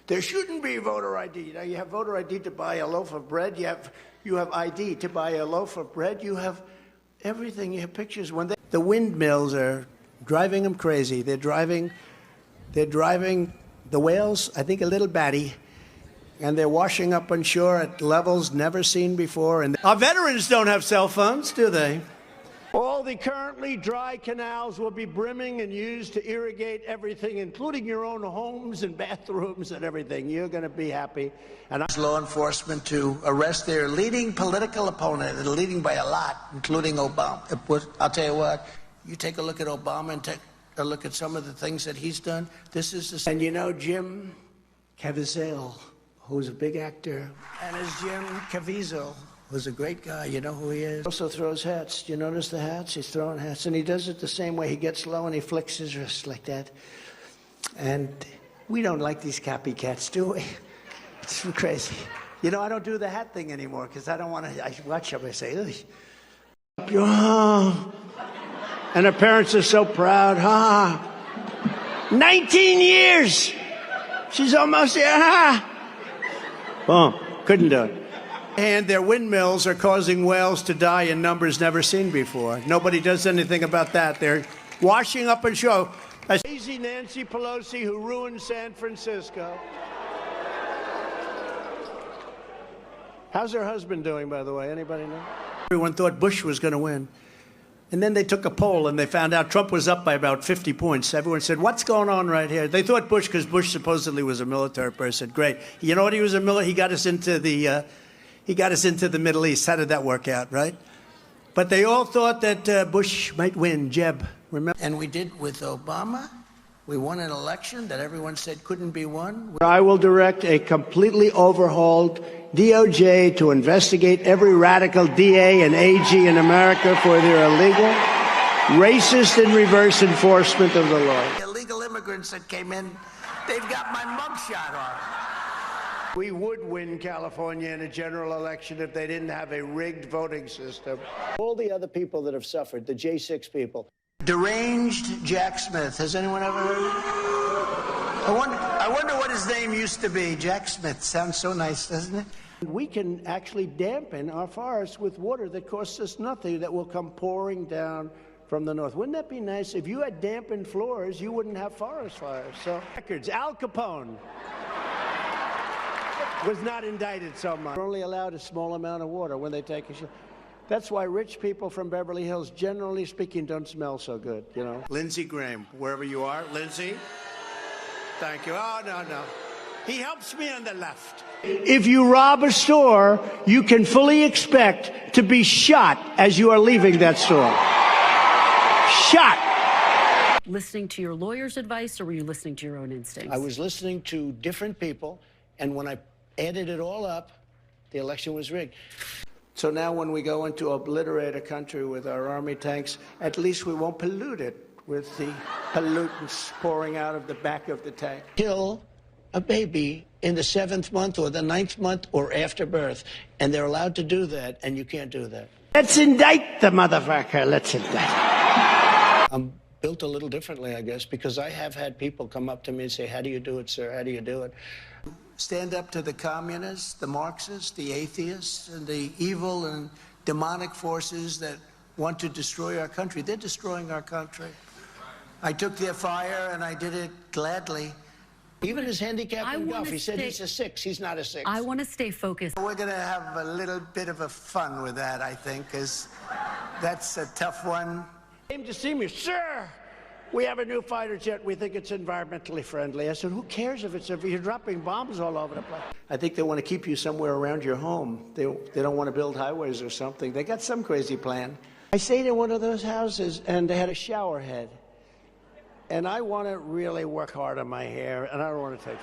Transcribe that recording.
There shouldn't be voter ID. You know, you have voter ID to buy a loaf of bread. You have ID to buy a loaf of bread. You have everything. You have pictures. The windmills are driving them crazy. They're driving the whales, I think, a little batty. And they're washing up on shore at levels never seen before. And our veterans don't have cell phones, do they? All the currently dry canals will be brimming and used to irrigate everything, including your own homes and bathrooms and everything. You're going to be happy. And law enforcement to arrest their leading political opponent, and leading by a lot, including Obama. I'll tell you what, you take a look at Obama and take a look at some of the things that he's done. This is the... And you know Jim Caviezel, who's a big actor, and as Jim Caviezel, who's a great guy. You know who he is? He also throws hats. Do you notice the hats? He's throwing hats, and he does it the same way. He gets low and he flicks his wrist like that. And we don't like these copycats, do we? It's crazy. You know, I don't do the hat thing anymore because I don't want to. I watch them. I say, ugh. And her parents are so proud. 19 years. She's almost here. Boom. Couldn't do it. And their windmills are causing whales to die in numbers never seen before. Nobody does anything about that. They're washing up on shore. Crazy Nancy Pelosi who ruined San Francisco. How's her husband doing, by the way? Anybody know? Everyone thought Bush was going to win. And then they took a poll and they found out Trump was up by about 50 points. Everyone said, what's going on right here? They thought Bush, because Bush supposedly was a military person. Great. You know what? He was a military. He got us into the Middle East. How did that work out, right? But they all thought that Bush might win. Jeb, remember? And we did with Obama. We won an election that everyone said couldn't be won. I will direct a completely overhauled DOJ to investigate every radical DA and AG in America for their illegal, racist, and reverse enforcement of the law. Illegal immigrants that came in, they've got my mugshot on. We would win California in a general election if they didn't have a rigged voting system. All the other people that have suffered, the J6 people. Deranged Jack Smith. Has anyone ever heard of him? I wonder what his name used to be. Jack Smith. Sounds so nice, doesn't it? We can actually dampen our forests with water that costs us nothing, that will come pouring down from the north. Wouldn't that be nice? If you had dampened floors, you wouldn't have forest fires. So, records. Al Capone was not indicted so much. They're only allowed a small amount of water when they take a shower. That's why rich people from Beverly Hills, generally speaking, don't smell so good, you know. Lindsey Graham, wherever you are. Lindsey, thank you. Oh, no. He helps me on the left. If you rob a store, you can fully expect to be shot as you are leaving that store. Shot. Listening to your lawyer's advice, or were you listening to your own instincts? I was listening to different people, and when I added it all up, the election was rigged. So now when we go in to obliterate a country with our army tanks, at least we won't pollute it with the pollutants pouring out of the back of the tank. Kill a baby in the 7th month or the 9th month or after birth, and they're allowed to do that, and you can't do that. Let's indict the motherfucker. Let's indict. I'm built a little differently, I guess, because I have had people come up to me and say, how do you do it, sir? How do you do it? Stand up to the communists, the Marxists, the atheists, and the evil and demonic forces that want to destroy our country. They're destroying our country. I took their fire, and I did it gladly. Even his handicapping Guff, he said he's a 6. He's not a 6. I want to stay focused. We're going to have a little bit of a fun with that, I think, because that's a tough one. Came to see me, sir. We have a new fighter jet. We think it's environmentally friendly. I said, who cares if you're dropping bombs all over the place? I think they want to keep you somewhere around your home. They don't want to build highways or something. They got some crazy plan. I stayed in one of those houses, and they had a shower head. And I want to really work hard on my hair, and I don't want to take